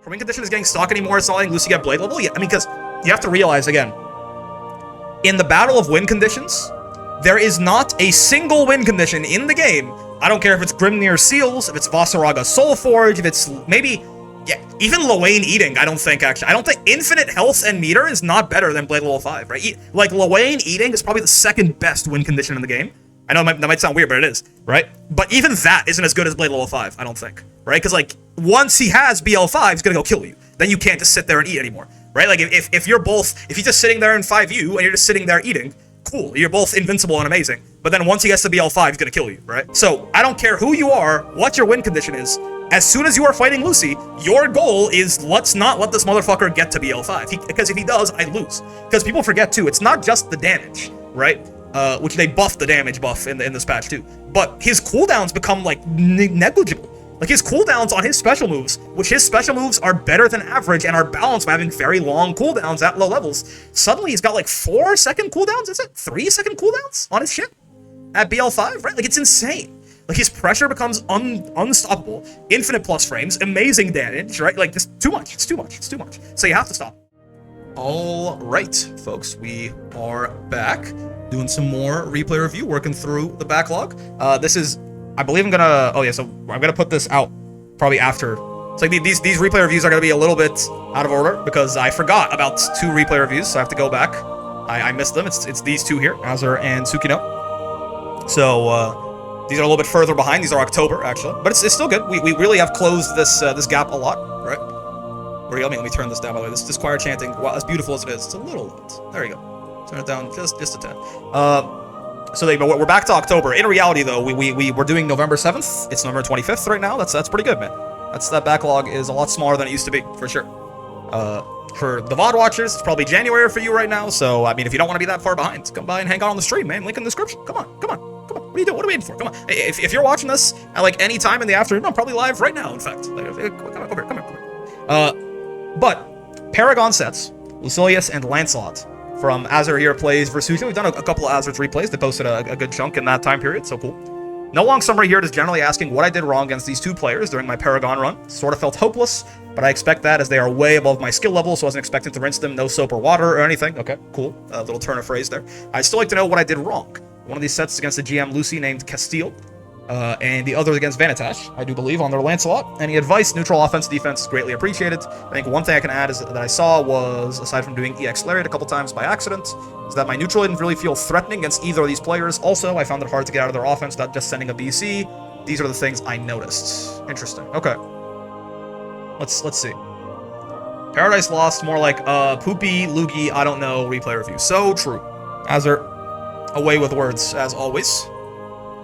Her win condition is getting stock anymore. It's not letting Lucy get blade level. Yeah, I mean, because you have to realize, again, in the battle of win conditions, there is not a single win condition in the game. I don't care if it's Grimnir Seals, if it's Vasaraga Soulforge, if it's maybe... Yeah, even Lowain Eating, I don't think, actually. I don't think Infinite Health and Meter is not better than Blade Level 5, right? Like, Lowain Eating is probably the second best win condition in the game. I know that might sound weird, but it is, right? But even that isn't as good as Blade Level 5, I don't think, right? Because, like, once he has BL5, he's gonna go kill you. Then you can't just sit there and eat anymore, right? Like, if you're just sitting there in 5U and you're just sitting there eating, cool, you're both invincible and amazing. But then once he gets to BL5, he's gonna kill you, right? So, I don't care who you are, what your win condition is, as soon as you are fighting Lucy, your goal is let's not let this motherfucker get to BL5. Because if he does, I lose. Because people forget too, it's not just the damage, right? Which they buffed the damage buff in this patch too. But his cooldowns become like negligible. Like his cooldowns on his special moves, which his special moves are better than average and are balanced by having very long cooldowns at low levels. Suddenly he's got like 4-second cooldowns, is it? 3-second cooldowns on his shit? At BL5, right? Like it's insane. Like, his pressure becomes unstoppable, infinite plus frames, amazing damage, right? Like, just too much. It's too much. It's too much. So you have to stop. All right, folks, we are back doing some more replay review, working through the backlog. This is, I believe I'm gonna, oh yeah, so I'm gonna put this out probably after. It's like these replay reviews are gonna be a little bit out of order because I forgot about 2 replay reviews, so I have to go back. I missed them. It's these 2 here, Azure and Tsukino. So, these are a little bit further behind. These are October, actually. But it's still good. We really have closed this gap a lot, right? Let me turn this down, by the way. This choir chanting, well, as beautiful as it is, it's a little loud. There you go. Turn it down just a tad. So we're back to October. In reality, though, we're doing November 7th. It's November 25th right now. That's pretty good, man. That backlog is a lot smaller than it used to be, for sure. For the VOD watchers, it's probably January for you right now. So, I mean, if you don't want to be that far behind, come by and hang out on the stream, man. Link in the description. Come on. What are you doing? What are we waiting for? Come on. If you're watching this at like any time in the afternoon, I'm probably live right now, in fact. Like, come here. But Paragon sets, Lucillius and Lancelot from Azure here plays Versusia. We've done a couple of Azure's replays. They posted a good chunk in that time period, so cool. No long summary here, just generally asking what I did wrong against these 2 players during my Paragon run. Sort of felt hopeless, but I expect that as they are way above my skill level, so I wasn't expecting to rinse them. No soap or water or anything. Okay, cool. A little turn of phrase there. I'd still like to know what I did wrong. One of these sets is against a GM Lucy named Castile, and the other is against Vanitash, I do believe, on their Lancelot. Any advice, neutral offense, defense, greatly appreciated. I think one thing I can add is that I saw was, aside from doing EX Lariat a couple times by accident, is that my neutral didn't really feel threatening against either of these players. Also, I found it hard to get out of their offense without just sending a BC. These are the things I noticed. Interesting. Okay. Let's see. Paradise Lost, more like poopy, loogie, I don't know, replay review. So true. Azure, away with words, as always.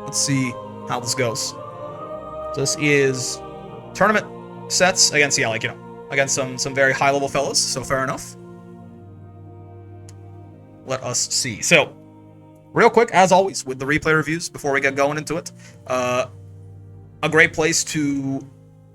Let's see how this goes. This is tournament sets against, yeah, like, you know, against some very high-level fellas, so fair enough. Let us see. So, real quick, as always, with the replay reviews, before we get going into it, a great place to,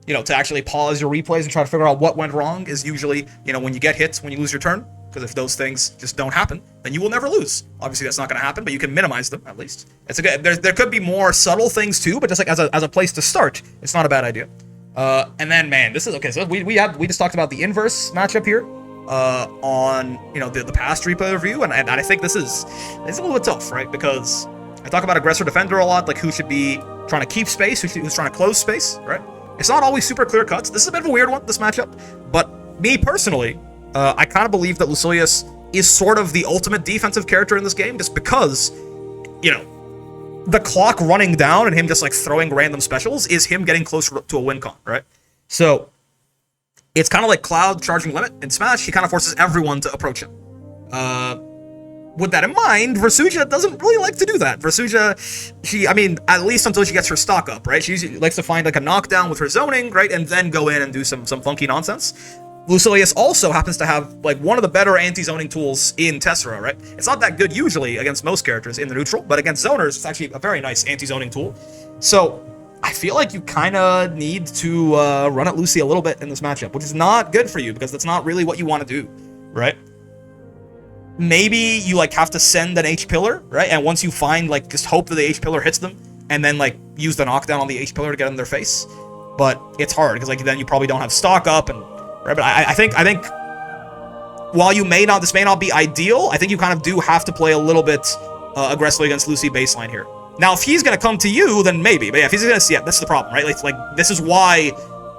you know, to actually pause your replays and try to figure out what went wrong is usually, you know, when you get hits, when you lose your turn. Because if those things just don't happen, then you will never lose. Obviously, that's not going to happen, but you can minimize them, at least. It's a good, there could be more subtle things, too, but just like as a place to start, it's not a bad idea. And then, man, this is, okay, so we just talked about the inverse matchup here on, you know, the past replay review, and I think it's a little bit tough, right? Because I talk about aggressor-defender a lot, like who should be trying to keep space, who's trying to close space, right? It's not always super clear cuts. This is a bit of a weird one, this matchup, but me, personally, I kind of believe that Lucilius is sort of the ultimate defensive character in this game, just because, you know, the clock running down and him just, like, throwing random specials is him getting closer to a win con, right? So, it's kind of like Cloud charging limit in Smash. He kind of forces everyone to approach him. With that in mind, Versusia doesn't really like to do that. Versusia, I mean, at least until she gets her stock up, right? She usually likes to find, like, a knockdown with her zoning, right? And then go in and do some funky nonsense. Lucilius also happens to have, like, one of the better anti-zoning tools in Tessera, right? It's not that good usually against most characters in the neutral, but against zoners, it's actually a very nice anti-zoning tool. So, I feel like you kind of need to run at Lucy a little bit in this matchup, which is not good for you, because that's not really what you want to do, right? Maybe you, like, have to send an H-Pillar, right? And once you find, like, just hope that the H-Pillar hits them, and then, like, use the knockdown on the H-Pillar to get in their face. But it's hard, because, like, then you probably don't have stock up, and right? But I think while this may not be ideal, I think you kind of do have to play a little bit aggressively against Lucy baseline here. Now, if he's gonna come to you, then maybe. But yeah, if he's gonna see, yeah, this is the problem, right? Like this is why.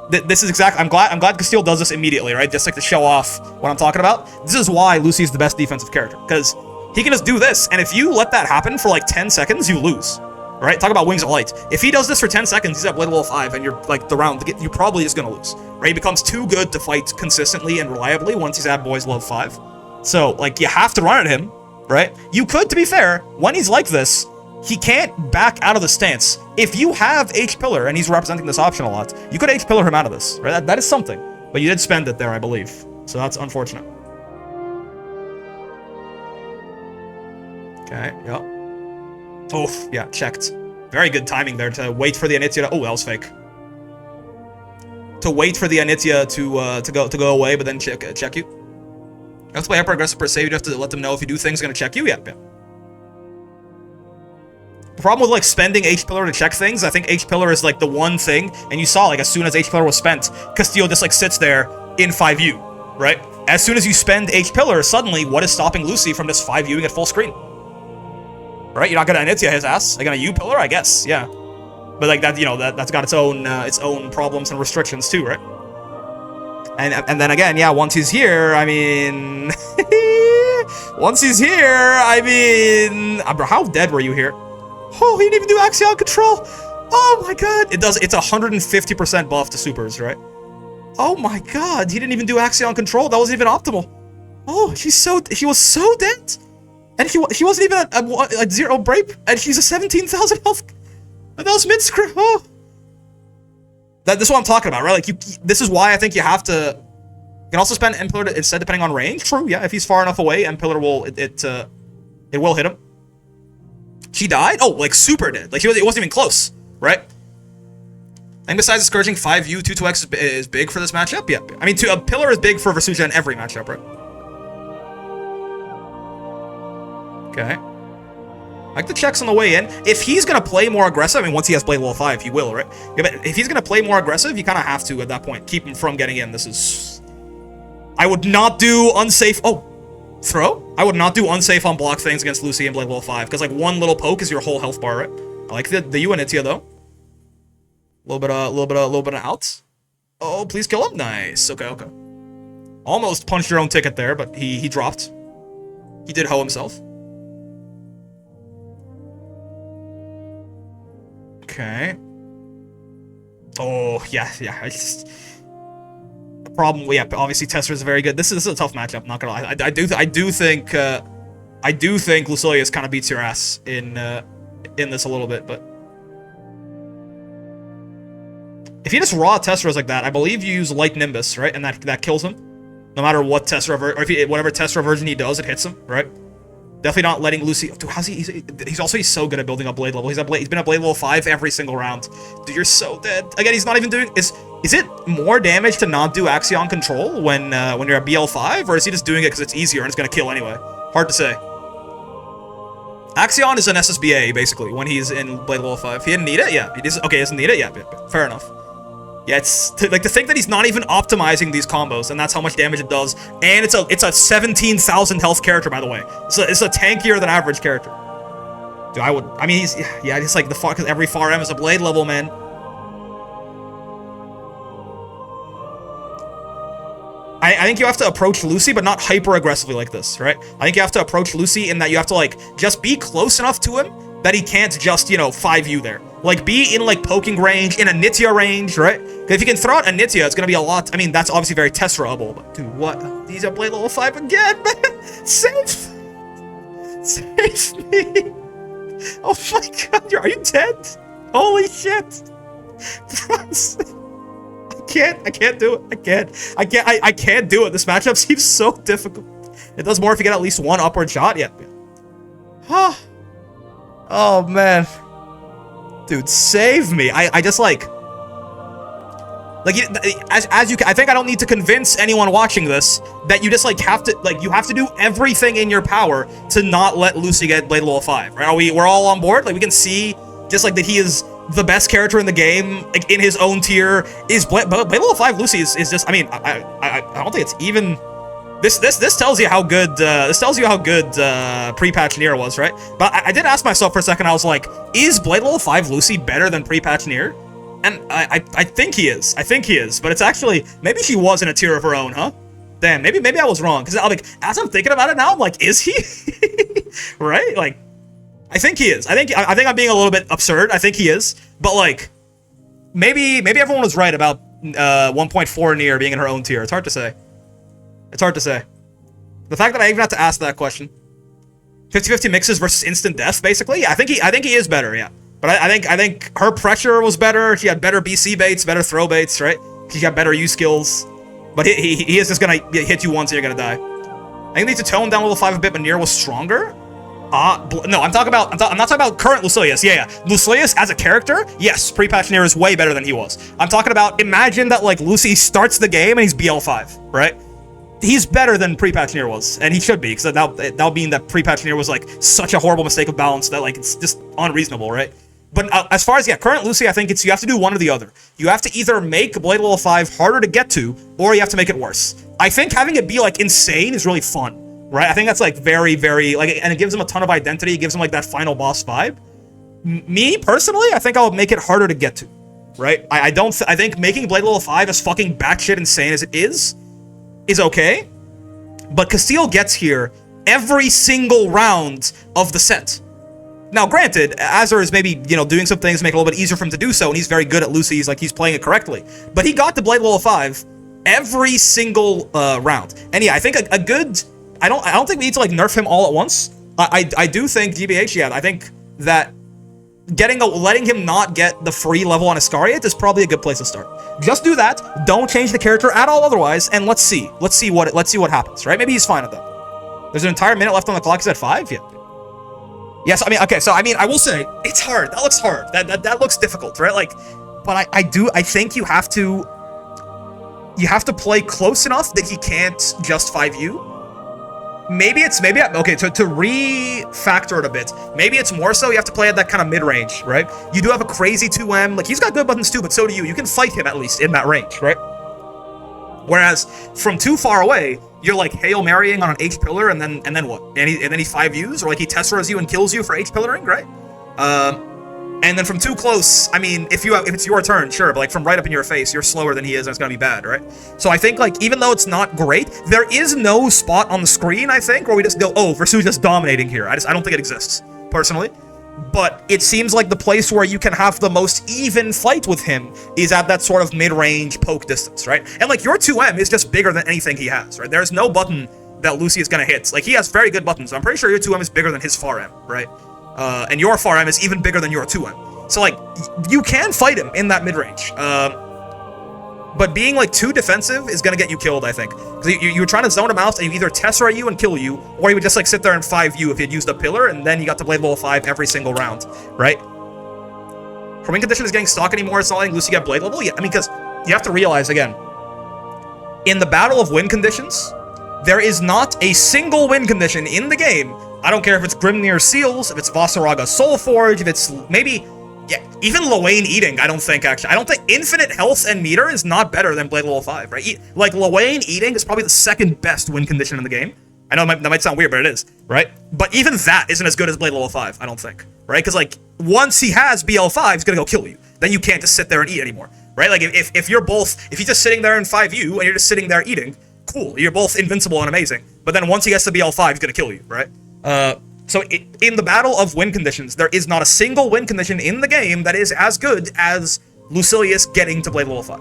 This is exactly. I'm glad Castile does this immediately, right? Just like to show off what I'm talking about. This is why Lucy's the best defensive character, because he can just do this, and if you let that happen for like 10 seconds, you lose, right? Talk about Wings of Light. If he does this for 10 seconds, he's at Blade level 5, and you're like the round, you're probably just gonna lose, right? He becomes too good to fight consistently and reliably once he's at Boys level 5. So like you have to run at him, right? You could, to be fair, when he's like this, he can't back out of the stance. If you have H-Pillar, and he's representing this option a lot, you could H-Pillar him out of this, right? That is something. But you did spend it there, I believe. So that's unfortunate. Okay, yeah. Oh, yeah, checked. Very good timing there to wait for the Anitya to... Oh, that was fake. To wait for the Anitya to go away, but then check you. You have to play hyper aggressive per save. You have to let them know if you do things, gonna check you. Yeah. The problem with like spending H-Pillar to check things, I think H-Pillar is like the one thing, and you saw like as soon as H-Pillar was spent, Castile just like sits there in 5U, right? As soon as you spend H-Pillar, suddenly what is stopping Lucy from just 5Uing at full screen? Right? You're not gonna Anitya his ass. You're gonna U-Pillar, I guess, yeah. But like that, you know, that's got its own problems and restrictions too, right? And then again, yeah, once he's here, I mean, once he's here, I mean, bro, how dead were you here? Oh, he didn't even do Axion control. Oh my god. It's 150% buff to supers, right? Oh my god, he didn't even do Axion control. That wasn't even optimal. Oh, he was so dead. And he wasn't even a 0 break, and he's a 17,000 health. And that was mid-script. Oh. This is what I'm talking about, right? Like this is why I think you have to. You can also spend M-Pillar instead, depending on range. True, yeah. If he's far enough away, M-Pillar will it will hit him. She died? Oh, like super dead. Like it wasn't even close, right? And besides the Scourging, 5U, 2-2X is big for this matchup. Yeah, I mean, a Pillar is big for Versuja in every matchup, right? Okay. Like the checks on the way in. If he's gonna play more aggressive, I mean, once he has Blade level 5, he will, right? Yeah, but if he's gonna play more aggressive, you kind of have to at that point keep him from getting in. This is. I would not do unsafe. Oh. Throw? I would not do unsafe on block things against Lucy and Blade level 5, because like one little poke is your whole health bar, right? I like the Unitya though. A little bit of outs. Oh, please kill him. Nice. Okay. Almost punched your own ticket there, but he dropped. He did hoe himself. Okay. Oh yeah. I just. Problem, yeah, obviously Tessera is very good. This is a tough matchup, not gonna lie. I do think Lucilius kind of beats your ass in this a little bit, but if you just raw Tesseras like that, I believe you use Light Nimbus, right? And that kills him. No matter what Tessera or whatever Tessera version he does, it hits him, right? Definitely not letting Lucy. Dude, how's he's so good at building up Blade level. He's been at Blade level 5 every single round. Dude, you're so dead. Again, he's not even doing. Is it more damage to not do Axion control when you're at BL5, or is he just doing it because it's easier and it's gonna kill anyway? Hard to say. Axion is an SSBA basically when he's in Blade level 5. He didn't need it, yeah. He doesn't need it, yeah. Fair enough. Yeah, it's like to think that he's not even optimizing these combos, and that's how much damage it does. And it's a 17,000 health character, by the way. It's a tankier than average character. Dude, I mean, he's like the fuck. Every far M is a Blade level, man. I think you have to approach Lucy, but not hyper aggressively like this, right? I think you have to approach Lucy in that you have to like just be close enough to him that he can't just, 5U there. Like, be in, like, poking range, in a Nitya range, right? Because if you can throw out a Nitya, it's gonna be a lot. I mean, that's obviously very Tessera-able, but dude, what? He's at Blade level 5 again, man! Save me! Oh my god, are you dead? Holy shit! I can't do it. I can't do it. This matchup seems so difficult. It does more if you get at least one upward shot. Yeah. Huh. Oh, man. Dude, save me. I just, like, as you can, I think I don't need to convince anyone watching this that you just, like, have to do everything in your power to not let Lucy get Blade level 5, right? We're all on board? Like, we can see just, like, that he is the best character in the game, like in his own tier, is Blade Level 5 Lucy is just, I mean, I don't think it's even. This tells you how good pre-patch Nier was, right? But I did ask myself for a second. I was like, is Blade Level 5 Lucy better than pre-patch Nier? And I think he is. I think he is. But it's actually, maybe she was in a tier of her own, huh? Damn, maybe I was wrong. Because like, as I'm thinking about it now, I'm like, is he? Right? Like, I think he is. I think I'm being a little bit absurd. I think he is. But like, maybe everyone was right about 1.4 Nier being in her own tier. It's hard to say. It's hard to say. The fact that I even have to ask that question. 50-50 mixes versus instant death, basically. Yeah, I think he is better, yeah. But I think her pressure was better. She had better BC baits, better throw baits, right? She got better U skills. But he is just gonna hit you once and you're gonna die. I think they need to tone down level 5 a bit, but Nier was stronger. No, I'm not talking about current Lucilius. Yeah. Lucilius as a character, yes, pre-patch Nier is way better than he was. I'm talking about, imagine that like Lucy starts the game and he's BL5, right? He's better than pre-patch Nier was, and he should be, because that'll mean that pre-patch Nier was like such a horrible mistake of balance that like it's just unreasonable, right? But as far as current Lucy, I think you have to do one or the other. You have to either make Blade Level 5 harder to get to, or you have to make it worse. I think having it be like insane is really fun, right? I think that's like very, very like, and it gives him a ton of identity. It gives him like that final boss vibe. Me personally, I think I'll make it harder to get to, right? I think making Blade Level 5 as fucking batshit insane as it is okay, but Castile gets here every single round of the set. Now, granted, Azur is maybe, doing some things to make it a little bit easier for him to do so, and he's very good at Lucy. He's playing it correctly. But he got to Blade Level 5 every single round. And yeah, I think a good. I don't think we need to like nerf him all at once. I do think GBH. Yeah, I think that letting him not get the free level on Iscariot is probably a good place to start. Just do that. Don't change the character at all otherwise, and let's see what happens, right? Maybe he's fine at that. There's an entire minute left on the clock. Is at 5? Yeah. Yes, I mean, okay, so I mean, I will say, it's hard. That looks hard. That looks difficult, right? Like, but I think you have to play close enough that he can't just 5U. Maybe okay, to refactor it a bit, maybe it's more so you have to play at that kind of mid-range, right? You do have a crazy 2M, like he's got good buttons too, but so do you. You can fight him at least in that range, right? Whereas from too far away, you're like Hail Marying on an H pillar, and then what? And then he 5Us, or like he Tesseras you and kills you for H pillaring, right? And then from too close, I mean, if it's your turn, sure, but like from right up in your face, you're slower than he is, and it's gonna be bad, right? So I think like even though it's not great, there is no spot on the screen, I think, where we just go, oh, Versu's just dominating here. I don't think it exists, personally. But it seems like the place where you can have the most even fight with him is at that sort of mid-range poke distance, right? And like your 2M is just bigger than anything he has, right? There's no button that Lucy is gonna hit. Like he has very good buttons, so I'm pretty sure your 2M is bigger than his far M, right? And your far M is even bigger than your 2M. So like, you can fight him in that mid-range. But being like too defensive is gonna get you killed, I think. Because you were trying to zone him out, and you either Tessera you and kill you, or he would just like sit there and 5U if he had used a pillar, and then you got to Blade Level 5 every single round, right? Her win condition is getting stock anymore, it's not letting Lucy get Blade Level? Yeah, I mean, because you have to realize, again, in the battle of win conditions, there is not a single win condition in the game. I don't care if it's Grimnir Seals, if it's Vasaraga Soulforge, if it's maybe... Yeah, even Lowain Eating, I don't think, actually. I don't think Infinite Health and Meter is not better than Blade Level 5, right? Like, Lowain Eating is probably the second best win condition in the game. I know that might sound weird, but it is, right? But even that isn't as good as Blade Level 5, I don't think, right? Because, like, once he has BL5, he's gonna go kill you. Then you can't just sit there and eat anymore, right? Like, if you're just sitting there in 5U and you're just sitting there eating, cool, you're both invincible and amazing. But then once he gets to BL5, he's gonna kill you, right? So in the battle of win conditions, there is not a single win condition in the game that is as good as Lucilius getting to Blade Level 5.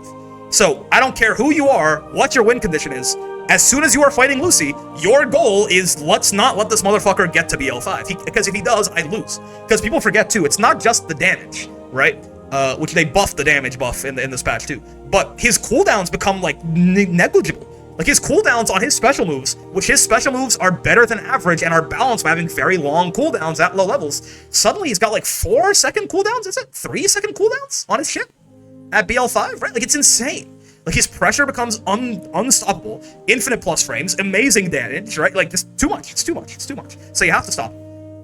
So I don't care who you are, what your win condition is, as soon as you are fighting Lucy, your goal is let's not let this motherfucker get to BL5. Because if he does, I lose. Because people forget too, it's not just the damage, right? Which they buffed the damage buff in this patch too. But his cooldowns become like negligible. Like his cooldowns on his special moves, which his special moves are better than average and are balanced by having very long cooldowns at low levels. Suddenly he's got like 4-second cooldowns, is it? 3-second cooldowns on his shit at BL5, right? Like it's insane. Like his pressure becomes unstoppable, infinite plus frames, amazing damage, right? Like this too much, it's too much. So you have to stop.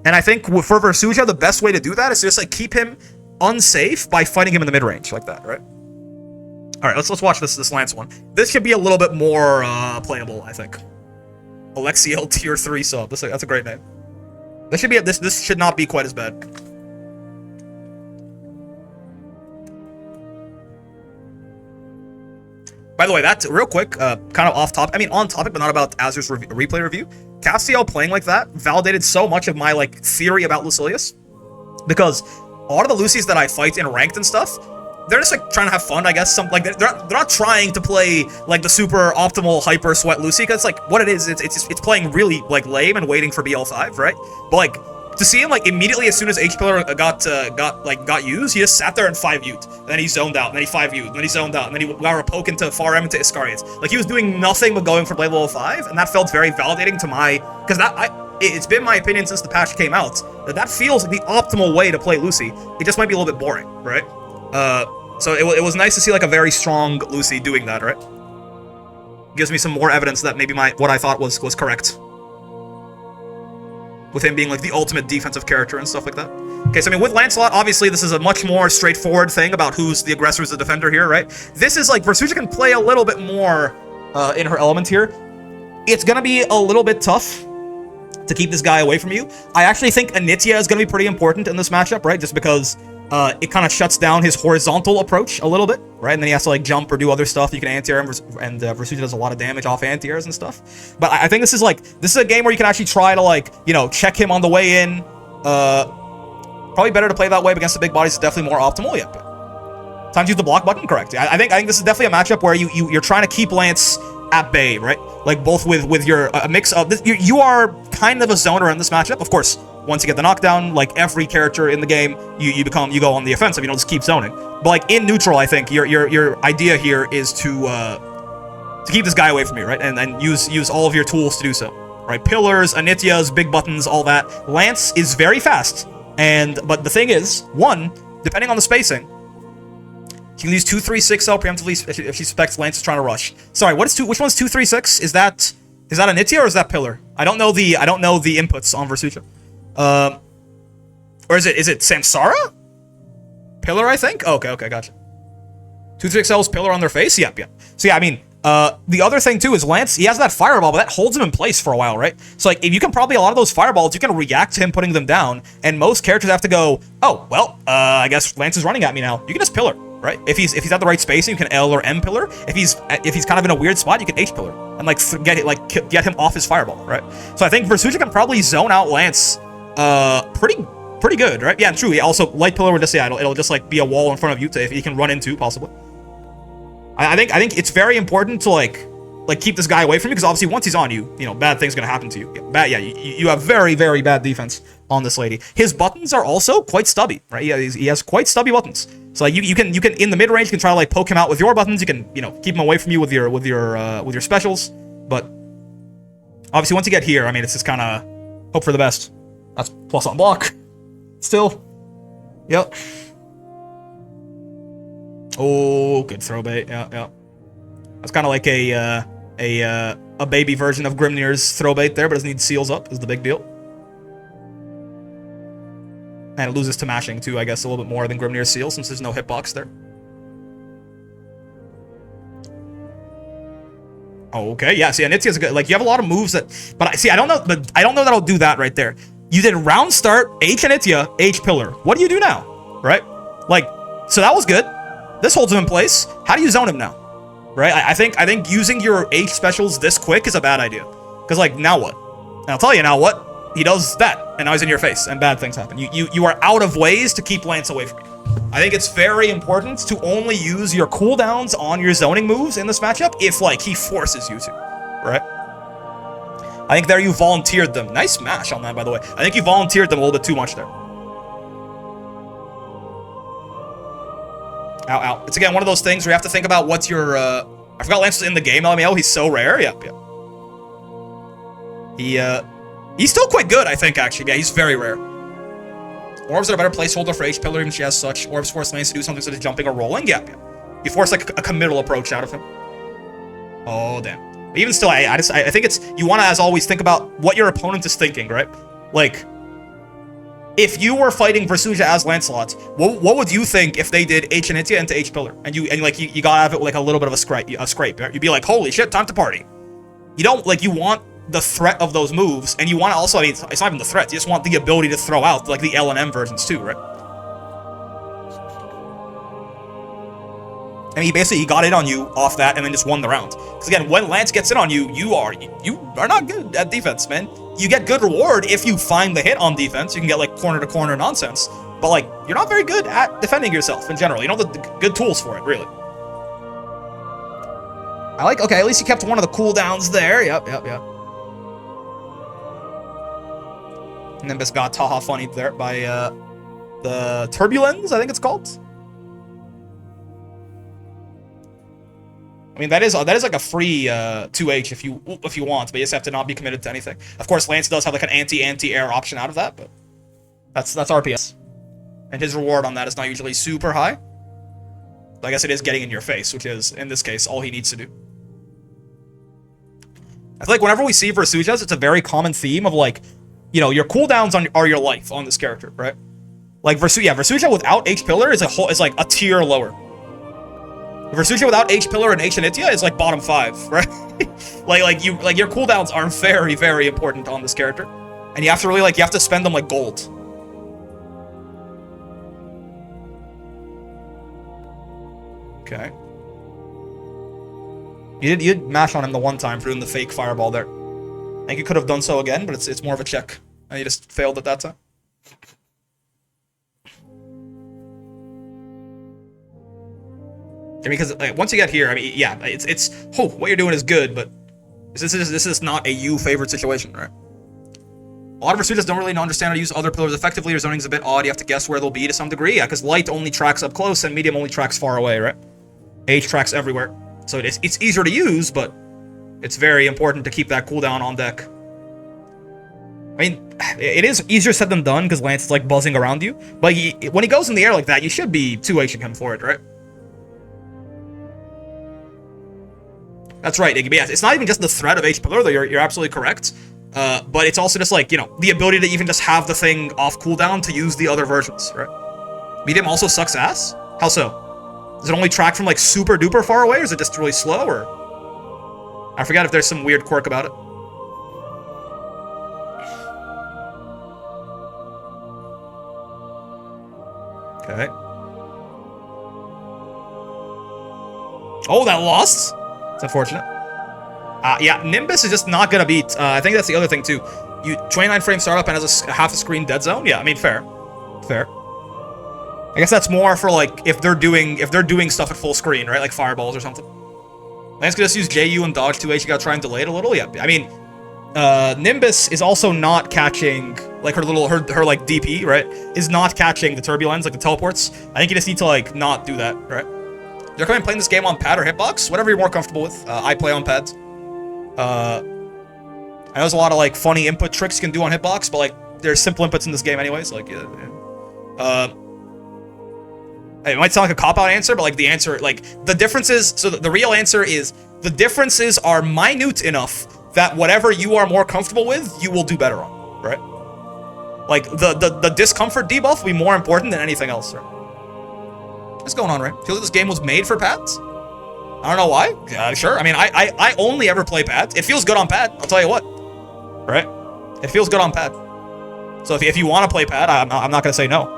And I think for Versuja, the best way to do that is to just like keep him unsafe by fighting him in the mid-range like that, right? All right, let's watch this Lance one. This should be a little bit more playable, I think. Alexiel tier 3 sub. That's a great name. This should be this should not be quite as bad. By the way, that's real quick, kind of off topic. I mean, on topic, but not about Azur's replay review. Castiel playing like that validated so much of my like theory about Lucilius, because a lot of the Lucies that I fight in ranked and stuff, they're just like trying to have fun, I guess. Some like they're not trying to play like the super optimal hyper sweat Lucy, because like what it is, it's playing really like lame and waiting for BL5, right? But like to see him like immediately as soon as H pillar got used, he just sat there and 5U'd, and then he zoned out, and then he 5U'd, and then he zoned out, and then he got a poke into Far M into Iscariot. Like he was doing nothing but going for blade level 5, and that felt very validating to my, because it's been my opinion since the patch came out that feels like the optimal way to play Lucy. It just might be a little bit boring, right? So it was nice to see like a very strong Lucy doing that, right? Gives me some more evidence that maybe what I thought was correct, with him being like the ultimate defensive character and stuff like that. Okay, so I mean, with Lancelot, obviously this is a much more straightforward thing about who's the aggressor, who's the defender here, right? This is like, Versucha can play a little bit more in her element here. It's gonna be a little bit tough to keep this guy away from you. I actually think Anitya is gonna be pretty important in this matchup, right? Just because it kind of shuts down his horizontal approach a little bit, right? And then he has to like jump or do other stuff. You can anti-air him, and Versucha does a lot of damage off anti-airs and stuff. But I think this is a game where you can actually try to like, you know, check him on the way in. Probably better to play that way, but against the big bodies is definitely more optimal. Yep. Time to use the block button, correct. I think this is definitely a matchup where you're trying to keep Lance at bay, right? Like both with your mix of this, you are kind of a zoner in this matchup, of course. Once you get the knockdown, like every character in the game, you go on the offensive. You don't just keep zoning. But like in neutral, I think your idea here is to keep this guy away from you, right? And use all of your tools to do so, right? Pillars, Anityas, big buttons, all that. Lance is very fast, but the thing is, one, depending on the spacing, she can use 2-3-6L preemptively if she suspects Lance is trying to rush. Sorry, which one's 2-3-6? Is that Anitya or is that Pillar? I don't know the inputs on Versucha. Or is it Samsara? Pillar, I think? Okay, gotcha. 2-3-6L's Pillar on their face? Yep. So yeah, I mean, the other thing too is Lance, he has that fireball, but that holds him in place for a while, right? So like, if you can probably, a lot of those fireballs, you can react to him putting them down, and most characters have to go, oh, well, I guess Lance is running at me now. You can just Pillar, right? If he's at the right spacing, you can L or M Pillar. If he's kind of in a weird spot, you can H Pillar, and like get him off his fireball, right? So I think Versucha can probably zone out Lance pretty good, right? Yeah, true. Also, light pillar would just, yeah, it'll just like be a wall in front of you if he can run into, possibly. I think it's very important to like keep this guy away from you, because obviously once he's on you, you know, bad things gonna happen to you. You have very, very bad defense on this lady. His buttons are also quite stubby, right? Yeah, he has quite stubby buttons. So like you can in the mid range, you can try to like poke him out with your buttons. You can, you know, keep him away from you with your specials. But obviously once you get here, I mean, it's just kind of hope for the best. That's plus on block. Still. Yep. Oh, good throw bait. Yeah. That's kind of like a baby version of Grimnir's throw bait there, but doesn't need seals up is the big deal. And it loses to mashing too, I guess, a little bit more than Grimnir's seal, since there's no hitbox there. Okay, yeah, see, Anitya's good. Like, you have a lot of moves that, but I don't know that I'll do that right there. You did round start, H Anitya, H Pillar. What do you do now? Right? Like, so that was good. This holds him in place. How do you zone him now? Right? I think using your H specials this quick is a bad idea. Because, like, now what? And I'll tell you now what. He does that, and now he's in your face, and bad things happen. You are out of ways to keep Lance away from you. I think it's very important to only use your cooldowns on your zoning moves in this matchup if, like, he forces you to, right? I think there you volunteered them. Nice mash on that, by the way. I think you volunteered them a little bit too much there. Ow. It's, again, one of those things where you have to think about what's your, I forgot Lance was in the game, LMAO. He's so rare. Yep. He's still quite good, I think, actually. Yeah, he's very rare. Orbs are a better placeholder for H Pillar, even if she has such. Orbs force Lance to do something such as jumping or rolling. Yeah. You force, like, a committal approach out of him. Oh, damn. But even still, I think it's... You want to, as always, think about what your opponent is thinking, right? Like... if you were fighting Versuja as Lancelot, what would you think if they did H Initia into H Pillar, and you got out of it with like a little bit of a scrape? Right? You'd be like, holy shit, time to party. You don't like, you want the threat of those moves, and you want to also, I mean, it's not even the threat, you just want the ability to throw out like the L and M versions too, right? And he basically got in on you off that and then just won the round. Because again, when Lance gets in on you, you are not good at defense, man. You get good reward if you find the hit on defense. You can get like corner to corner nonsense. But like, you're not very good at defending yourself in general. You don't have the good tools for it, really. I like, okay, at least you kept one of the cooldowns there. Yep. Nimbus got Taha funnied there by the Turbulence, I think it's called. I mean, that is like a free 2H if you want, but you just have to not be committed to anything. Of course, Lance does have like an anti-air option out of that, but that's RPS. And his reward on that is not usually super high. But I guess it is getting in your face, which is, in this case, all he needs to do. I feel like whenever we see Versujas, it's a very common theme of like, you know, your cooldowns are your life on this character, right? Like Versuja without H Pillar is like a tier lower. Versuja without H Pillar and H Initia is like bottom 5, right? like your cooldowns are very, very important on this character, and you have to really you have to spend them like gold. Okay. You did mash on him the one time for doing the fake fireball there. I think you could have done so again, but it's more of a check, and you just failed at that time. I mean, because like, once you get here, I mean, yeah, it's what you're doing is good, but this is not a you favored situation, right? A lot of Versujas don't really understand how to use other pillars effectively. Your zoning's a bit odd. You have to guess where they'll be to some degree. Yeah, because light only tracks up close and medium only tracks far away, right? H tracks everywhere, so it's easier to use, but it's very important to keep that cooldown on deck. I mean, it is easier said than done because Lance is like buzzing around you, but when he goes in the air like that, you should be 2Hing him for it, right? That's right, Iggy. Yes, it's not even just the threat of H Pillar, though you're absolutely correct. But it's also just like, you know, the ability to even just have the thing off cooldown to use the other versions, right? Medium also sucks ass? How so? Does it only track from like super duper far away, or is it just really slow, or? I forget if there's some weird quirk about it. Okay. Oh, that lost? It's unfortunate. Yeah, Nimbus is just not gonna beat. I think that's the other thing too. 29 frame startup and has a half a screen dead zone. Yeah, I mean fair. I guess that's more for like if they're doing stuff at full screen, right? Like fireballs or something. Lance could just use JU and dodge 2H. You gotta try and delay it a little. Yeah, I mean, Nimbus is also not catching like her like DP, right? Is not catching the turbulence, like the teleports. I think you just need to like not do that, right? You're coming playing this game on pad or hitbox, whatever you're more comfortable with. I play on pads. I know there's a lot of like funny input tricks you can do on hitbox, but like there's simple inputs in this game anyways. Like, it might sound like a cop-out answer, but like the answer, like the differences. So the real answer is the differences are minute enough that whatever you are more comfortable with, you will do better on, right? Like the discomfort debuff will be more important than anything else, right? What's going on, right? Feels like this game was made for pads. I don't know why. Sure. I mean, I only ever play pads. It feels good on pad. I'll tell you what. Right? It feels good on pad. So if you want to play pad, I'm not gonna say no.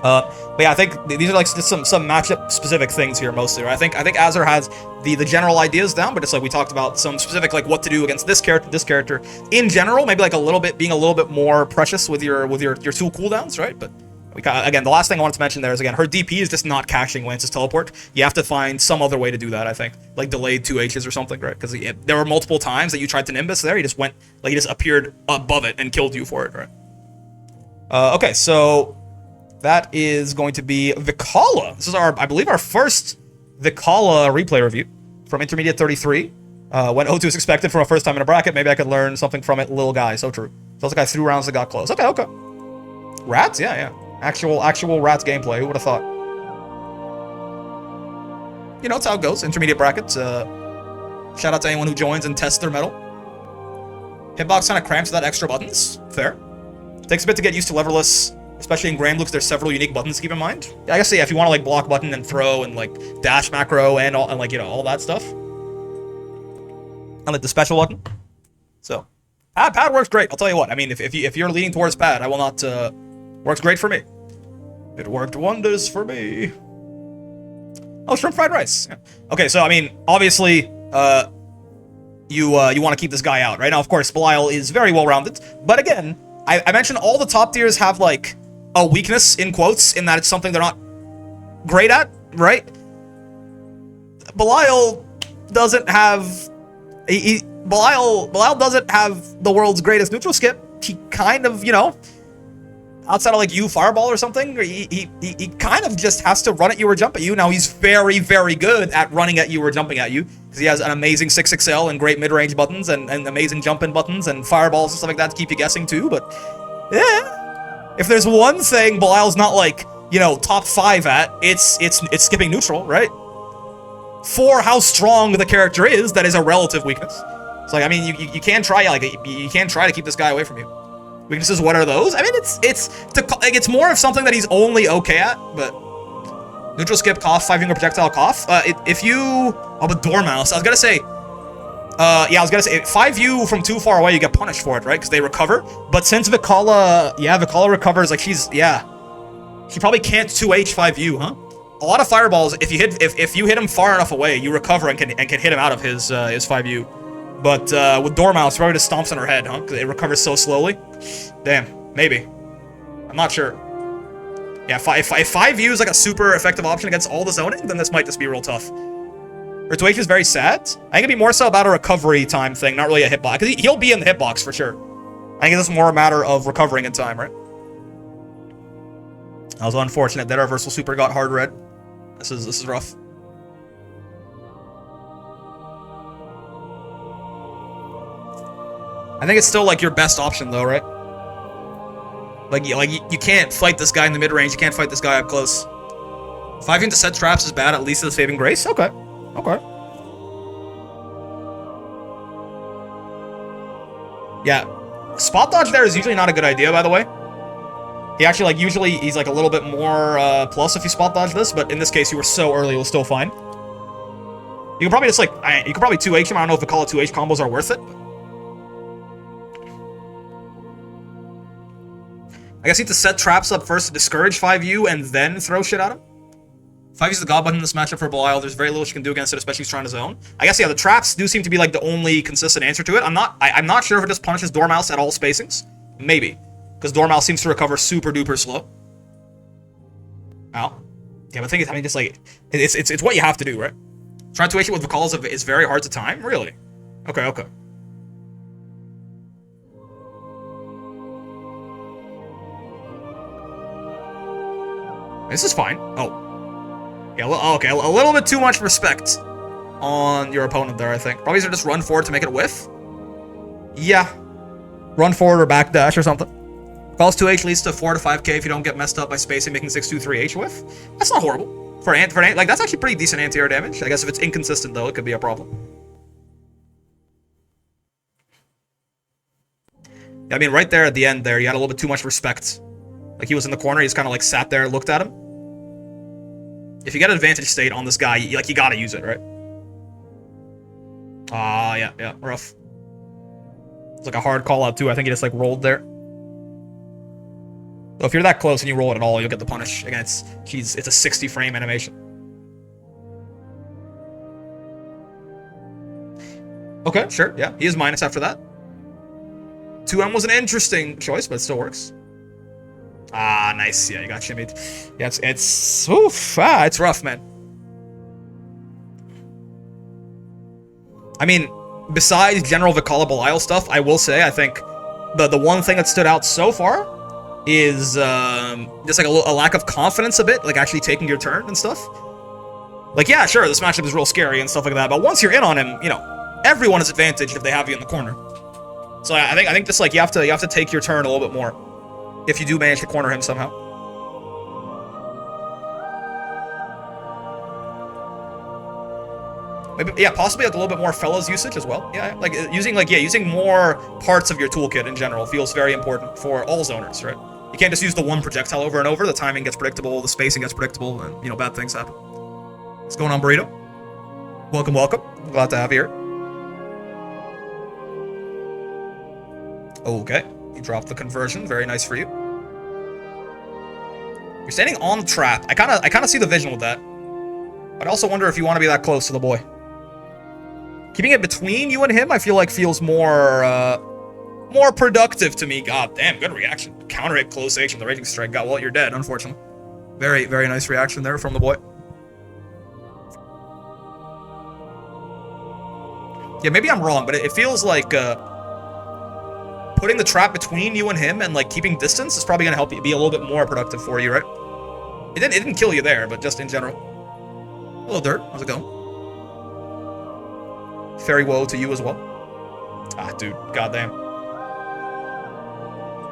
But yeah, I think these are like just some matchup specific things here mostly. Right? I think Azure has the general ideas down, but it's like we talked about some specific like what to do against this character in general. Maybe like being a little bit more precious with your tool cooldowns, right? But again, the last thing I wanted to mention there is, again, her DP is just not caching Lance's teleport. You have to find some other way to do that, I think. Like delayed 2Hs or something, right? Because there were multiple times that you tried to Nimbus there. He just appeared above it and killed you for it, right? Okay, so that is going to be Vikala. This is I believe our first Vikala replay review from Intermediate 33. When O2 is expected from a first time in a bracket, maybe I could learn something from it, little guy. So true. Sounds like I threw rounds that got close. Okay. Rats? Yeah. Actual Rats gameplay. Who would have thought? You know, that's how it goes. Intermediate brackets. Shout out to anyone who joins and tests their metal. Hitbox kind of cramps without extra buttons. Fair. Takes a bit to get used to leverless, especially in Grand Blue, because there's several unique buttons to keep in mind. Yeah, I guess, yeah, if you want to, like, block button and throw and, like, dash macro and, all, and like, you know, all that stuff. And, like, the special button. So, pad works great. I'll tell you what. I mean, if you're leaning towards pad, I will not, works great for me. It worked wonders for me. Oh, shrimp fried rice. Yeah. Okay, so, I mean, obviously, you want to keep this guy out, right? Now, of course, Belial is very well-rounded, but again, I mentioned all the top tiers have, like, a weakness, in quotes, in that it's something they're not great at, right? Belial doesn't have... Belial doesn't have the world's greatest neutral skip. He kind of, you know, outside of, like, you Fireball or something, he kind of just has to run at you or jump at you. Now, he's very, very good at running at you or jumping at you, because he has an amazing 6XL and great mid-range buttons and amazing jump-in buttons and fireballs and stuff like that to keep you guessing too, but yeah. If there's one thing Belial's not, like, you know, top 5 at, it's skipping neutral, right? For how strong the character is, that is a relative weakness. It's like, I mean, you can try, like, you can try to keep this guy away from you. Weaknesses, what are those? I mean, it's more of something that he's only okay at, but neutral skip, cough, 5-finger projectile, cough. If you... Oh, but Dormouse. I was gonna say... yeah, I was gonna say, 5U from too far away, you get punished for it, right? Because they recover. But since Vikala... Yeah, Vikala recovers, like, she's... Yeah. She probably can't 2H 5U, huh? A lot of fireballs, if you hit him far enough away, you recover and can hit him out of his 5U. But with Dormouse, probably just stomps on her head, huh? Because it recovers so slowly. Damn, maybe. I'm not sure. Yeah, if 5U is like a super effective option against all the zoning, then this might just be real tough. Rituation is very sad. I think it'd be more so about a recovery time thing, not really a hitbox. Because he'll be in the hitbox for sure. I think it's more a matter of recovering in time, right? That was unfortunate that our Versal Super got hard red. This is rough. I think it's still, like, your best option, though, right? Like you can't fight this guy in the mid-range. You can't fight this guy up close. 5 into set traps is bad, at least it's saving grace. Okay. Okay. Yeah. Spot dodge there is usually not a good idea, by the way. He actually, like, usually he's, like, a little bit more plus if you spot dodge this, but in this case, you were so early, it was still fine. You can probably just, like, you can probably 2H him. I don't know if Vikala 2H combos are worth it. I guess you need to set traps up first to discourage 5U and then throw shit at him. 5U is the god button in this matchup for Belial. There's very little she can do against it, especially if he's trying to zone. I guess, yeah, the traps do seem to be, like, the only consistent answer to it. I'm not sure if it just punishes Dormouse at all spacings. Maybe. Because Dormouse seems to recover super duper slow. Ow. Yeah, but the thing is, I mean, just, like, it's what you have to do, right? Trying to issue with Vikala is very hard to time? Really? Okay, okay. This is fine. Oh. Yeah, okay, a little bit too much respect on your opponent there, I think. Probably just run forward to make it a whiff. Yeah. Run forward or backdash or something. Calls 2H leads to 4 to 5k if you don't get messed up by spacing, making 6-2-3H whiff. That's not horrible. For an like, that's actually pretty decent anti-air damage. I guess if it's inconsistent, though, it could be a problem. Yeah, I mean, right there at the end there, you had a little bit too much respect. Like, he was in the corner, he just kind of, like, sat there and looked at him. If you get an advantage state on this guy, you gotta use it, right? Yeah, rough. It's like a hard call-out, too. I think he just, like, rolled there. So if you're that close and you roll it at all, you'll get the punish. Again, it's a 60-frame animation. Okay, sure, yeah. He is minus after that. 2M was an interesting choice, but it still works. Ah, nice. Yeah, you got shimmied. Yeah, it's rough, man. I mean, besides general Vikala Belial stuff, I will say, I think the one thing that stood out so far is just like a lack of confidence a bit, like actually taking your turn and stuff. Like, yeah, sure, this matchup is real scary and stuff like that, but once you're in on him, you know, everyone is advantaged if they have you in the corner. So I think just like you have to take your turn a little bit more if you do manage to corner him somehow. Maybe, yeah, possibly like a little bit more fellas usage as well. Yeah, like using more parts of your toolkit in general feels very important for all zoners, right? You can't just use the one projectile over and over. The timing gets predictable, the spacing gets predictable, and you know, bad things happen. What's going on, Burrito? Welcome, welcome. Glad to have you here. Okay, you dropped the conversion. Very nice for you. You're standing on the trap. I kind of see the vision with that. But I also wonder if you want to be that close to the boy. Keeping it between you and him, I feel like feels more productive to me. God damn, good reaction. Counter hit close H and the Raging Strike. God, well, you're dead, unfortunately. Very, very nice reaction there from the boy. Yeah, maybe I'm wrong, but it feels like putting the trap between you and him and like keeping distance is probably gonna help you be a little bit more productive for you, right? It didn't kill you there, but just in general. Hello, Dirt. How's it going? Fairy woe to you as well. Ah, dude. Goddamn.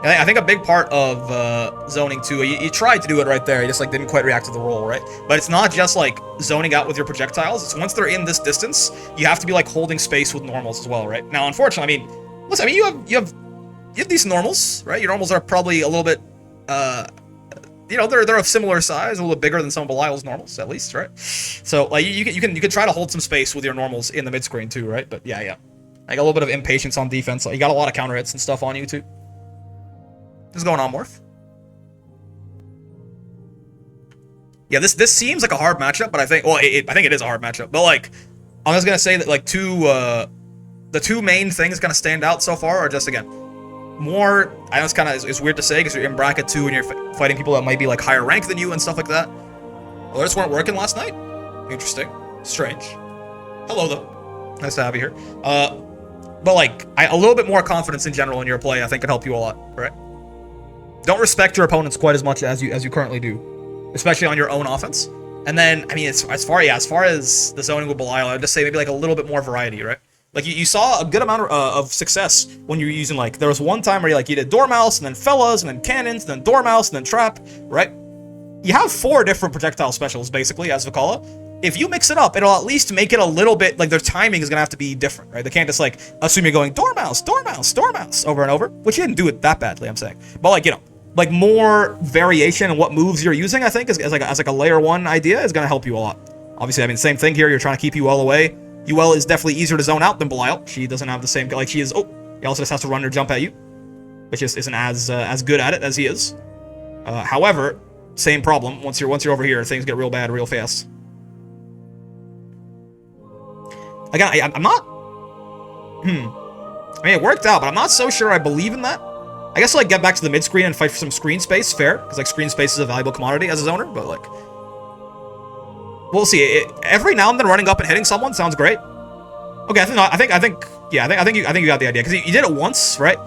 I think a big part of zoning too, you tried to do it right there, you just like didn't quite react to the roll, right? But it's not just like zoning out with your projectiles, it's once they're in this distance, you have to be like holding space with normals as well, right? Now, unfortunately, I mean, listen, I mean, you have decent normals, right? Your normals are probably a little bit, you know, they're of similar size, a little bit bigger than some of Belial's normals, at least, right? So, like, you can try to hold some space with your normals in the mid screen too, right? But yeah, I got a little bit of impatience on defense. Like, you got a lot of counter hits and stuff on you too. What's going on, Morph? Yeah, this seems like a hard matchup, but I think, well, I think it is a hard matchup. But like, I'm just gonna say that like the two main things gonna stand out so far are just, again, more, I know it's kind of, it's weird to say because you're in bracket 2 and you're fighting people that might be like higher ranked than you and stuff like that. Alerts weren't working last night? Interesting. Strange. Hello, though. Nice to have you here. But like, a little bit more confidence in general in your play, I think, can help you a lot, right? Don't respect your opponents quite as much as you currently do, especially on your own offense. And then, I mean, as far as the zoning with Belial, I'd just say maybe like a little bit more variety, right? Like, you saw a good amount of success when you were using, like, there was one time where you did Dormouse, and then Fellas, and then Cannons, and then Dormouse, and then Trap, right? You have 4 different projectile specials, basically, as Vikala. If you mix it up, it'll at least make it a little bit, like, their timing is gonna have to be different, right? They can't just, like, assume you're going Dormouse, Dormouse, Dormouse, over and over, which you didn't do it that badly, I'm saying. But, like, you know, like, more variation in what moves you're using, I think, as like a layer 1 idea is gonna help you a lot. Obviously, I mean, same thing here, you're trying to keep UL away. UL is definitely easier to zone out than Belial. She doesn't have the same, like, she is, oh, he also just has to run or jump at you, which just isn't as good at it as he is. However, same problem, once you're over here, things get real bad real fast. Again, I'm not, I mean, it worked out, but I'm not so sure I believe in that. I guess, like, get back to the mid-screen and fight for some screen space, fair, because, like, screen space is a valuable commodity as a zoner, but, like, we'll see. Every now and then running up and hitting someone sounds great. Okay, I think you got the idea, because you did it once, right?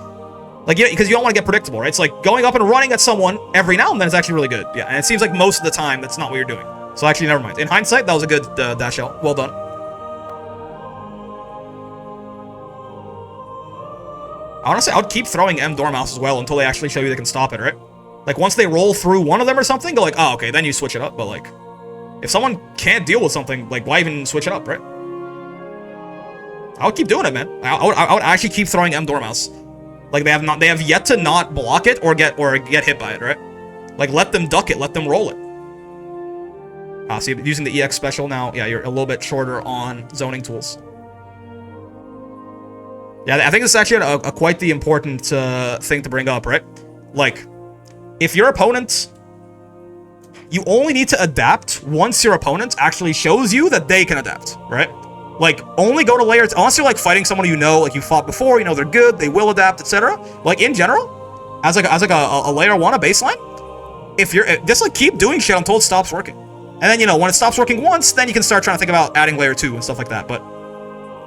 Like, because you don't want to get predictable, right? It's like going up and running at someone every now and then is actually really good. Yeah, and it seems like most of the time that's not what you're doing. So actually, never mind. In hindsight, that was a good dash out. Well done. Honestly, I would keep throwing M Dormouse as well until they actually show you they can stop it, right? Like, once they roll through one of them or something, go like, oh, okay, then you switch it up. But, like, if someone can't deal with something, like, why even switch it up, right? I would keep doing it, man. I would actually keep throwing M Dormouse. Like, they have yet to not block it or get hit by it, right? Like, let them duck it, let them roll it. Ah, so you're using the EX special now, yeah, you're a little bit shorter on zoning tools. Yeah, I think this is actually a quite the important thing to bring up, right? Like, if your opponent, you only need to adapt once your opponent actually shows you that they can adapt, right? Like, only go to layers, unless you're, like, fighting someone you know, like, you fought before, you know they're good, they will adapt, etc. Like, in general, as a layer 1, a baseline, if you're, just, like, keep doing shit until it stops working. And then, you know, when it stops working once, then you can start trying to think about adding layer 2 and stuff like that. But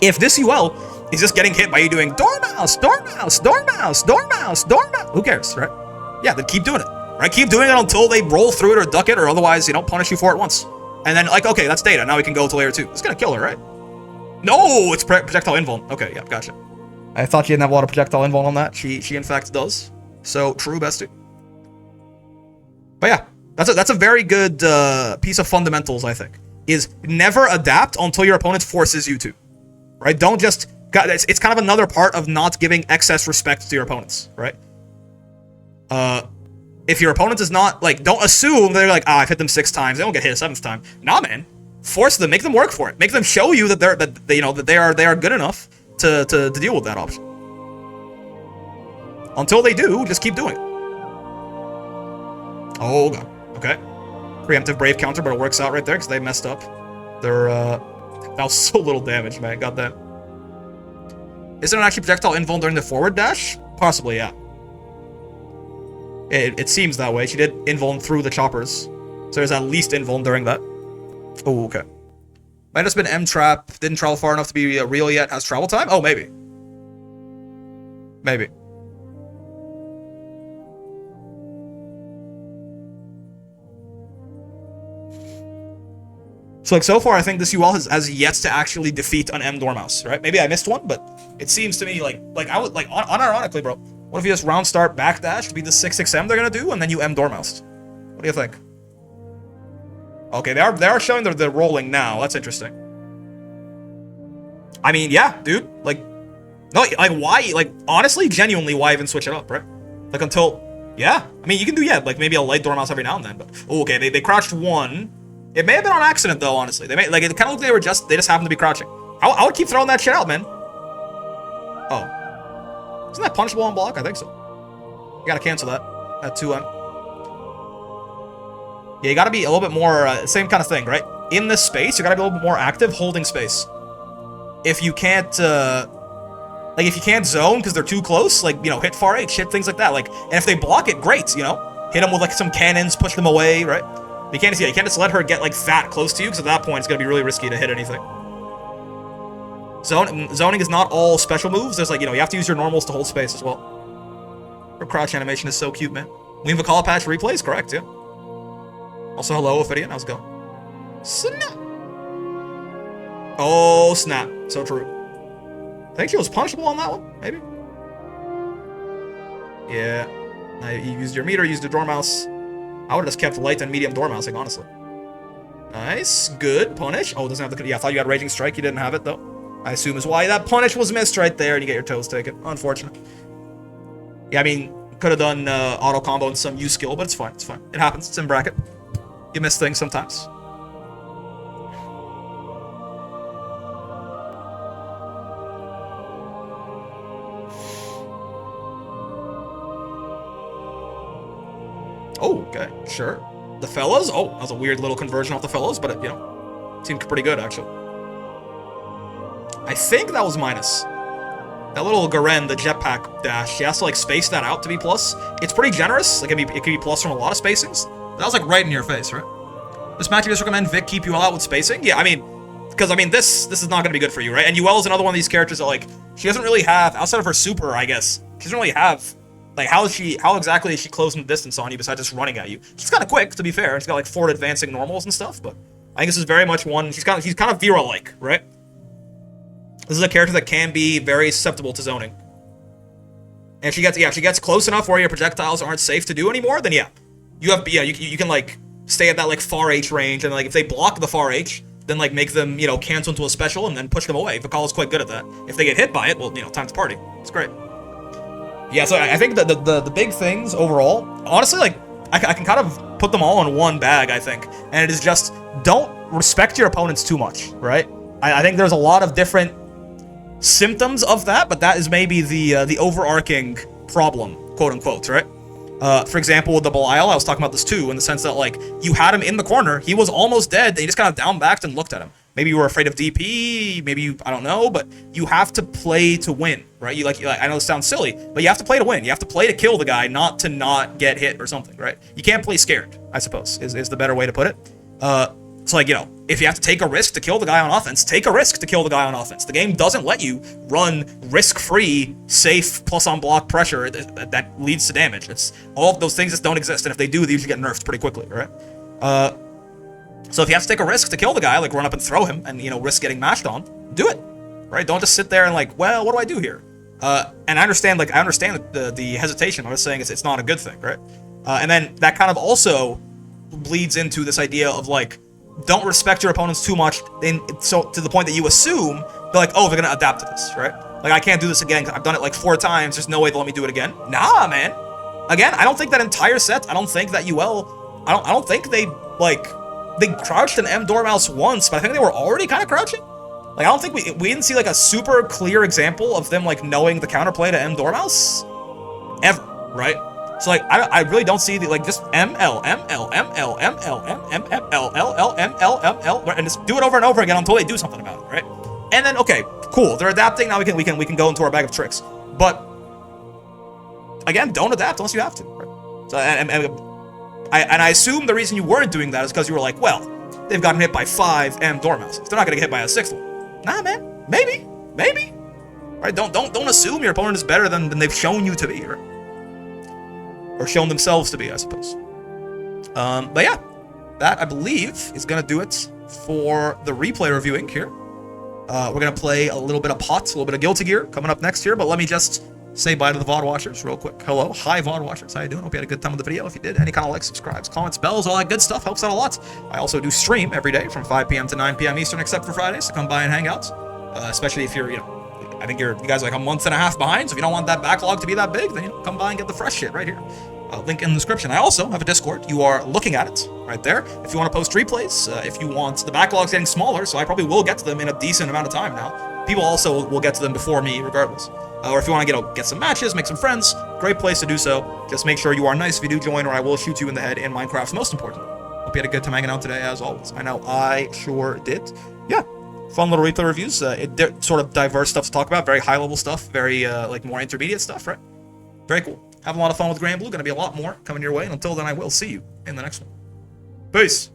if this UL is just getting hit by you doing Dormouse, Dormouse, Dormouse, Dormouse, Dormouse, who cares, right? Yeah, then keep doing it, right? Keep doing it until they roll through it or duck it, or otherwise, you know, punish you for it once. And then, like, okay, that's data. Now we can go to layer 2. It's gonna kill her, right? No, it's projectile invuln. Okay, yeah, gotcha. I thought she didn't have a lot of projectile invuln on that. She in fact does. So, true, bestie. But yeah, that's a very good piece of fundamentals, I think. is never adapt until your opponent forces you to, right? Don't just, it's kind of another part of not giving excess respect to your opponents, right? If your opponent is not, like, don't assume they're like, I've hit them 6 times, they won't get hit a 7th time. Nah, man. Force them, make them work for it. Make them show you that they are good enough to deal with that option. Until they do, just keep doing it. Oh god. Okay. Preemptive Brave counter, but it works out right there because they messed up. They're that was so little damage, man. Got that. Is there an actual projectile invuln during the forward dash? Possibly, yeah. It seems that way. She did invuln through the choppers. So there's at least invuln during that. Oh, okay. Might have just been M-Trap. Didn't travel far enough to be real yet. Has travel time? Oh, maybe. Maybe. So, like, so far, I think this UL has yet to actually defeat an M Dormouse, right? Maybe I missed one, but it seems to me like I would, like, unironically, bro. What if you just round start backdash to be the 6-6M they're gonna do, and then you M Dormouse? What do you think? Okay, they are showing they're rolling now. That's interesting. I mean, yeah, dude. Like, no, like, why? Like, honestly, genuinely, why even switch it up, right? Like, until, yeah. I mean, you can do, yeah, like, maybe a light Dormouse every now and then, but, oh, okay, they crouched 1. It may have been on accident, though, honestly. They may, like, it kind of looked like they just happened to be crouching. I would keep throwing that shit out, man. Oh. Isn't that punishable on block? I think so. You gotta cancel that. At 2M. Yeah, you gotta be a little bit more, same kind of thing, right? In this space, you gotta be a little bit more active holding space. If you can't, like, if you can't zone because they're too close, like, you know, hit far 8, shit, things like that. Like, and if they block it, great, you know? Hit them with, like, some cannons, push them away, right? You can't just let her get, like, that close to you, because at that point, it's gonna be really risky to hit anything. Zoning is not all special moves. There's, like, you know, you have to use your normals to hold space as well. Her crouch animation is so cute, man. Lean Vikala patch replays? Correct, yeah. Also, hello, Ophidian. How's it going? Snap! Oh, snap. So true. I think she was punishable on that one, maybe? Yeah. You used your meter, used your Dormouse. I would have just kept light and medium Dormousing, honestly. Nice. Good. Punish. Oh, it doesn't have the... Yeah, I thought you had Raging Strike. You didn't have it, though. I assume is why that punish was missed right there, and you get your toes taken. Unfortunate. Yeah, I mean, could have done auto combo and some U skill, but it's fine. It's fine. It happens. It's in bracket. You miss things sometimes. Oh, okay, sure. The fellas? Oh, that was a weird little conversion off the fellows, but it, you know, seemed pretty good, actually. I think that was minus. That little Garen, the jetpack dash, she has to, like, space that out to be plus. It's pretty generous. Like, it can be plus from a lot of spacings. That was, like, right in your face, right? This match, you just recommend Vic keep UL out with spacing? Yeah, I mean, because, I mean, this is not going to be good for you, right? And UL is another one of these characters that, like, she doesn't really have, outside of her super, I guess, she doesn't really have, like, how exactly is she closing the distance on you besides just running at you? She's kind of quick, to be fair. She's got, like, forward advancing normals and stuff, but I think this is very much one, she's kind of Vera-like, right? This is a character that can be very susceptible to zoning. And if she gets close enough where your projectiles aren't safe to do anymore, then yeah. You can, like, stay at that, like, far H range, and, like, if they block the far H, then, like, make them, you know, cancel into a special and then push them away. Vikala's quite good at that. If they get hit by it, well, you know, time to party. It's great. Yeah, so I think that the big things overall, honestly, like, I can kind of put them all in one bag, I think. And it is just, don't respect your opponents too much, right? I think there's a lot of different symptoms of that, but that is maybe the overarching problem, quote unquote, right? For example, with the Belial, I was talking about this too, in the sense that, like, you had him in the corner, he was almost dead, and you just kind of down-backed and looked at him. Maybe you were afraid of DP, maybe you, I don't know, but you have to play to win, right? You like, I know this sounds silly, but you have to play to win. You have to play to kill the guy, not to not get hit or something, right? You can't play scared, I suppose, is the better way to put it. It's like, you know, if you have to take a risk to kill the guy on offense, take a risk to kill the guy on offense. The game doesn't let you run risk-free, safe, plus-on-block pressure that leads to damage. It's all of those things just don't exist, and if they do, they usually get nerfed pretty quickly, right? So if you have to take a risk to kill the guy, like run up and throw him, and, you know, risk getting mashed on, do it, right? Don't just sit there and, like, well, what do I do here? And I understand the hesitation. I'm just saying it's not a good thing, right? And then that kind of also bleeds into this idea of, like, don't respect your opponents too much, so to the point that you assume they're like, oh, they're gonna adapt to this, right? Like, I can't do this again. I've done it like 4 times. There's no way they'll let me do it again. Nah, man. Again, I don't think that entire set. I don't think that UL. I don't think they crouched an M Dormouse once, but I think they were already kind of crouching. Like, I don't think we didn't see like a super clear example of them like knowing the counterplay to M Dormouse ever, right? So like I really don't see the like just ML, and just do it over and over again until they do something about it, right? And then okay, cool, they're adapting now. We can go into our bag of tricks, but again, don't adapt unless you have to, right? So and I assume the reason you weren't doing that is because you were like, well, they've gotten hit by 5 M Dormouses. They're not gonna get hit by a 6th one. Nah, man, maybe, right? Don't assume your opponent is better than they've shown you to be, or shown themselves to be, I suppose. But yeah, that I believe is gonna do it for the replay reviewing here. We're gonna play a little bit of POT, a little bit of Guilty Gear coming up next here. But let me just say bye to the VOD watchers real quick. Hello, hi VOD watchers, how you doing? Hope you had a good time with the video. If you did, any kind of likes, subscribes, comments, bells, all that good stuff helps out a lot. I also do stream every day from 5 p.m. to 9 p.m. Eastern, except for Fridays, so come by and hang out. Especially if you're, I think you guys are like a month and a half behind, so if you don't want that backlog to be that big, then come by and get the fresh shit right here. Link in the description. I also have a Discord. You are looking at it right there. If you want to post replays, if you want, the backlog's getting smaller, so I probably will get to them in a decent amount of time now. People also will get to them before me, regardless. Or if you want to get some matches, make some friends, great place to do so. Just make sure you are nice if you do join, or I will shoot you in the head in Minecraft. Most important. Hope you had a good time hanging out today, as always. I know I sure did. Yeah, fun little replay reviews. Sort of diverse stuff to talk about. Very high level stuff. Very like more intermediate stuff, right? Very cool. Having a lot of fun with Grand Blue. Gonna be a lot more coming your way. And until then, I will see you in the next one. Peace.